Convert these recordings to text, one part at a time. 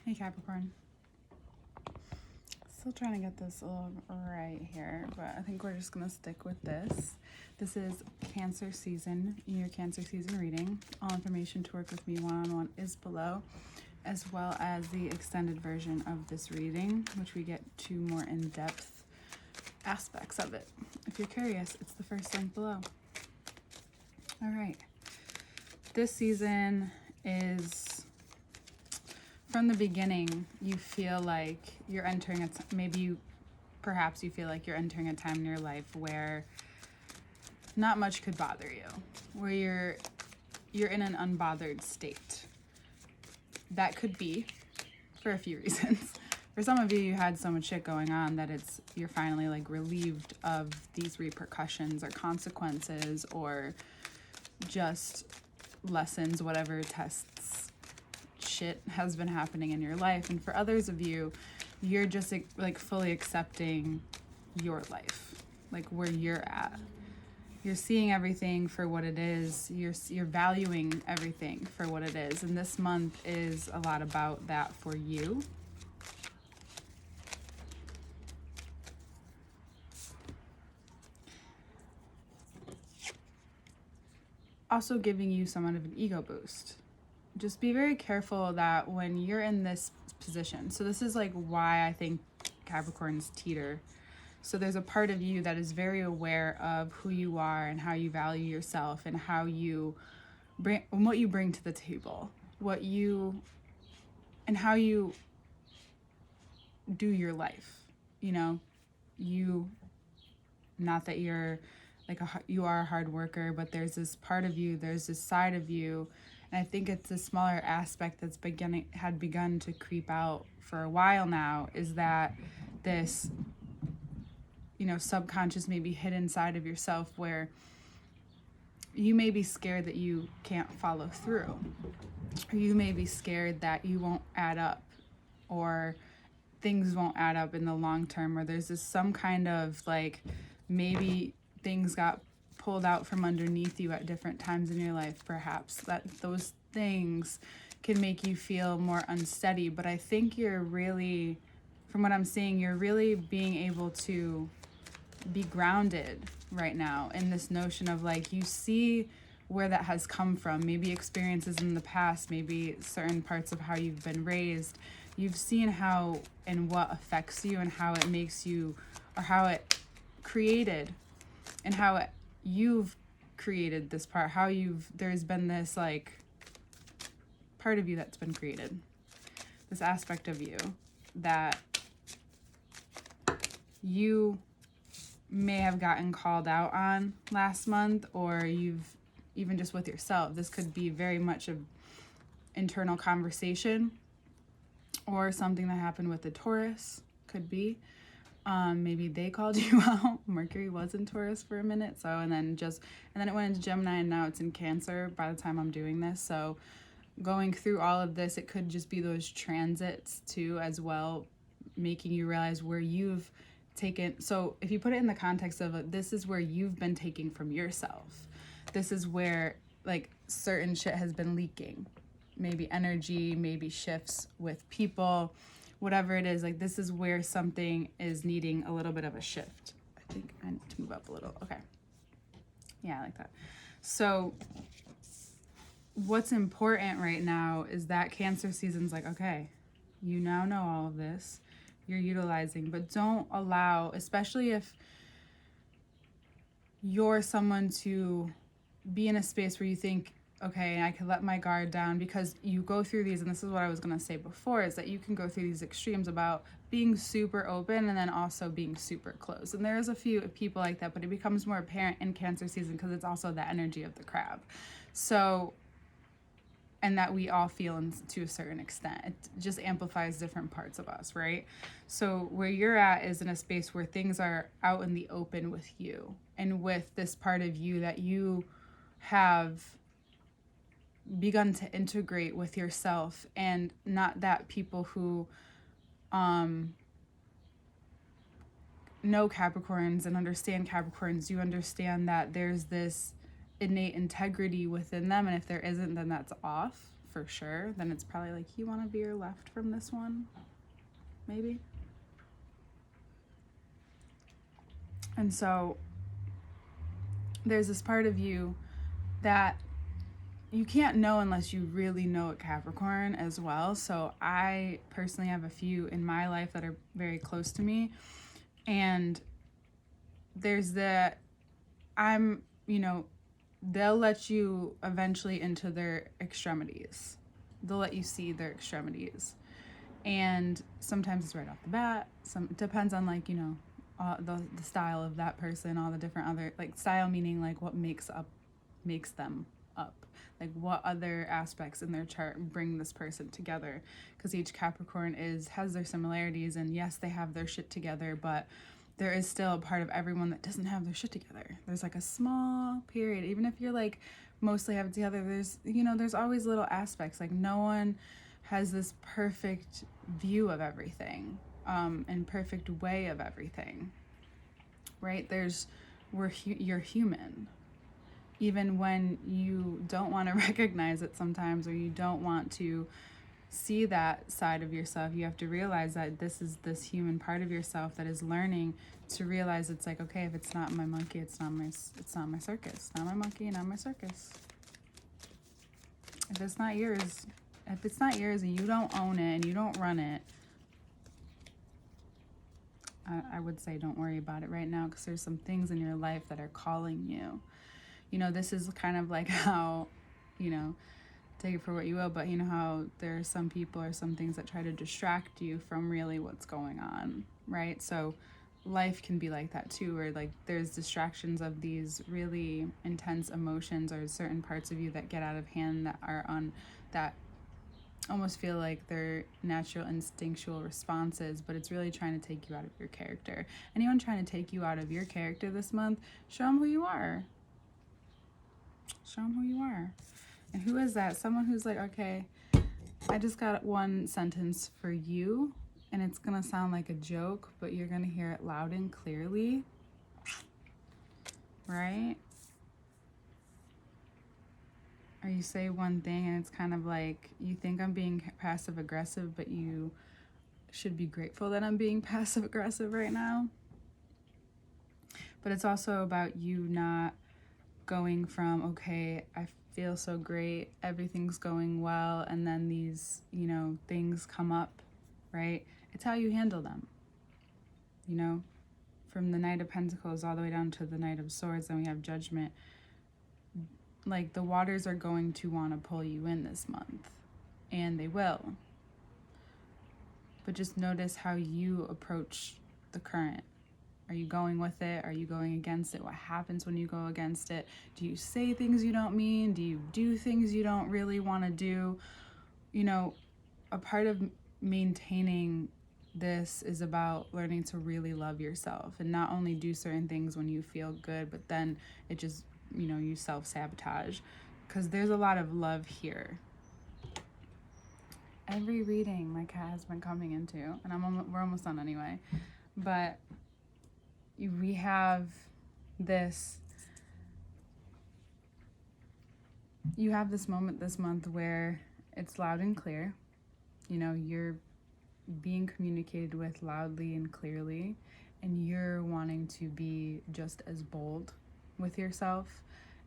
Hey Capricorn. Still trying to get this a little right here, but I think we're just going to stick with this. This is Cancer season, your Cancer season reading. All information to work with me one-on-one is below, as well as the extended version of this reading, which we get to more in-depth aspects of it. If you're curious, it's the first link below. All right. This season is... From the beginning, you feel like you're entering perhaps you feel like you're entering a time in your life where not much could bother you, where you're in an unbothered state. That could be for a few reasons. For some of you, you had so much shit going on that you're finally like relieved of these repercussions or consequences or just lessons, whatever tests shit has been happening in your life. And for others of you, you're just like fully accepting your life, like where you're at. You're seeing everything for what it is. You're valuing everything for what it is. And this month is a lot about that for you. Also giving you somewhat of an ego boost. Just be very careful that when you're in this position, so this is like why I think Capricorns teeter. So there's a part of you that is very aware of who you are and how you value yourself and how you bring, what you bring to the table, and how you do your life. You know, not that you're like you are a hard worker, but there's this part of you, there's this side of you. And I think it's a smaller aspect that's had begun to creep out for a while now, is that this, subconscious, maybe hidden side of yourself where you may be scared that you can't follow through. Or you may be scared that you won't add up, or things won't add up in the long term, or there's some kind of like, maybe things got pulled out from underneath you at different times in your life, perhaps, that those things can make you feel more unsteady. But I think you're really, from what I'm seeing, you're really being able to be grounded right now in this notion of like, you see where that has come from, maybe experiences in the past, maybe certain parts of how you've been raised. You've seen how and what affects you and how it makes you, or how it created and how you've created this part, there's been this like part of you that's been created, this aspect of you that you may have gotten called out on last month, or you've even just with yourself. This could be very much an internal conversation or something that happened with the Taurus, could be. Maybe they called you out. Mercury was in Taurus for a minute. And then it went into Gemini, and now it's in Cancer by the time I'm doing this. So going through all of this, it could just be those transits too, as well, making you realize where you've taken. So if you put it in the context of this is where you've been taking from yourself. This is where like certain shit has been leaking. Maybe energy, maybe shifts with people. Whatever it is, like this is where something is needing a little bit of a shift. I think I need to move up a little. Okay. Yeah, I like that. So what's important right now is that Cancer season's like, okay, you now know all of this. You're utilizing, but don't allow, especially if you're someone to be in a space where you think, okay, I can let my guard down, because you go through these, and this is what I was going to say before, is that you can go through these extremes about being super open and then also being super closed. And there's a few people like that, but it becomes more apparent in Cancer season because it's also the energy of the crab. So, and that we all feel to a certain extent. It just amplifies different parts of us, right? So where you're at is in a space where things are out in the open with you and with this part of you that you have begun to integrate with yourself, and not that people who know Capricorns and understand Capricorns, you understand that there's this innate integrity within them, and if there isn't, then that's off for sure, then it's probably like you want to veer left from this one, maybe. And so there's this part of you that you can't know unless you really know it, Capricorn, as well. So I personally have a few in my life that are very close to me. And there's that they'll let you eventually into their extremities. They'll let you see their extremities. And sometimes it's right off the bat. It depends on the style of that person, all the different other, like, style meaning like what makes them up, like what other aspects in their chart bring this person together, because each Capricorn has their similarities, and yes, they have their shit together, but there is still a part of everyone that doesn't have their shit together. There's like a small period, even if you're like mostly have it together, there's always little aspects, like no one has this perfect view of everything, and perfect way of everything, right? You're human, even when you don't want to recognize it sometimes, or you don't want to see that side of yourself. You have to realize that this is this human part of yourself that is learning to realize it's like, okay, if it's not my monkey, it's not my circus. Not my monkey, not my circus. If it's not yours and you don't own it and you don't run it, I would say don't worry about it right now, because there's some things in your life that are calling you. This is kind of like how, take it for what you will, but how there are some people or some things that try to distract you from really what's going on, right? So life can be like that too, where like there's distractions of these really intense emotions or certain parts of you that get out of hand, that almost feel like they're natural instinctual responses, but it's really trying to take you out of your character. Anyone trying to take you out of your character this month, show them who you are. Show them who you are. And who is that? Someone who's like, okay, I just got one sentence for you, and it's going to sound like a joke, but you're going to hear it loud and clearly, right? Or you say one thing and it's kind of like, you think I'm being passive aggressive, but you should be grateful that I'm being passive aggressive right now. But it's also about you not going from, okay, I feel so great, everything's going well, and then these, things come up, right? It's how you handle them. From the Knight of Pentacles all the way down to the Knight of Swords, then we have Judgment. Like, the waters are going to want to pull you in this month, and they will. But just notice how you approach the current. Are you going with it? Are you going against it? What happens when you go against it? Do you say things you don't mean? Do you do things you don't really want to do? A part of maintaining this is about learning to really love yourself and not only do certain things when you feel good, but then it just, you self-sabotage, because there's a lot of love here. Every reading my cat has been coming into, and we're almost done anyway, but we have this, you have this moment this month where it's loud and clear. You're being communicated with loudly and clearly, and you're wanting to be just as bold with yourself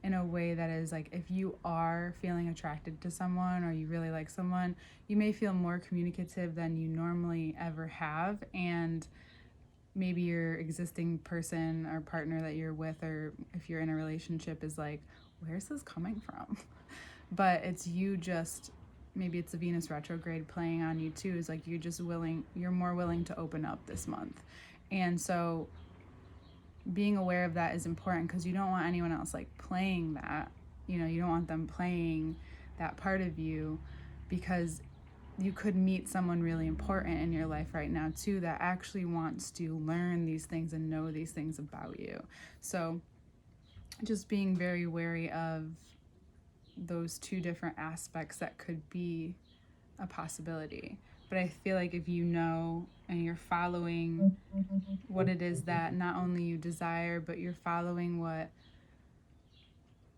in a way that is like, if you are feeling attracted to someone or you really like someone, you may feel more communicative than you normally ever have, and maybe your existing person or partner that you're with, or if you're in a relationship, is like, where's this coming from? But it's you just, maybe it's the Venus retrograde playing on you too, is like you're more willing to open up this month. And so being aware of that is important, because you don't want anyone else like playing that, you don't want them playing that part of you, because you could meet someone really important in your life right now too that actually wants to learn these things and know these things about you. So just being very wary of those two different aspects that could be a possibility. But I feel like if you know and you're following what it is that not only you desire, but you're following what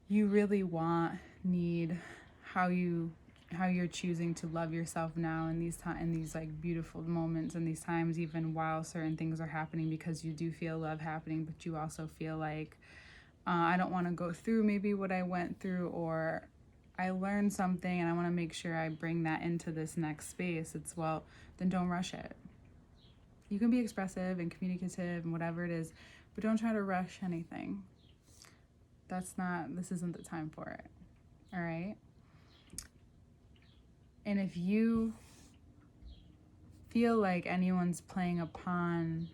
you really want, need, how you how you're choosing to love yourself now in these in these like beautiful moments and these times, even while certain things are happening, because you do feel love happening, but you also feel like I don't want to go through maybe what I went through, or I learned something and I want to make sure I bring that into this next space. It's, well, then don't rush it. You can be expressive and communicative and whatever it is, but don't try to rush anything. This isn't the time for it. All right? And if you feel like anyone's playing upon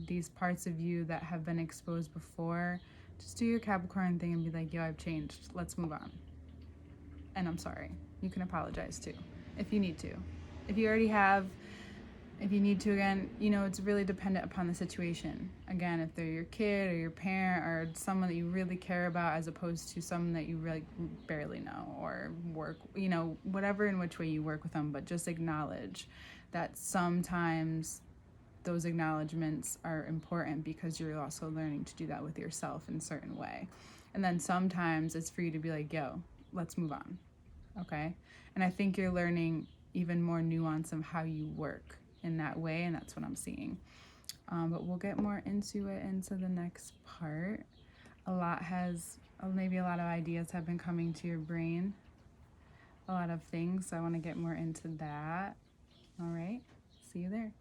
these parts of you that have been exposed before, just do your Capricorn thing and be like, yo, I've changed. Let's move on. And I'm sorry. You can apologize too, if you need to. If you already have, if you need to, again, you know, it's really dependent upon the situation. Again, if they're your kid or your parent or someone that you really care about, as opposed to someone that you really barely know or work, you know, whatever in which way you work with them, but just acknowledge that sometimes those acknowledgments are important, because you're also learning to do that with yourself in a certain way. And then sometimes it's for you to be like, yo, let's move on. Okay? And I think you're learning even more nuance of how you work in that way, and that's what I'm seeing. But we'll get more into it into the next part. Maybe a lot of ideas have been coming to your brain, a lot of things, so I want to get more into that. All right, see you there.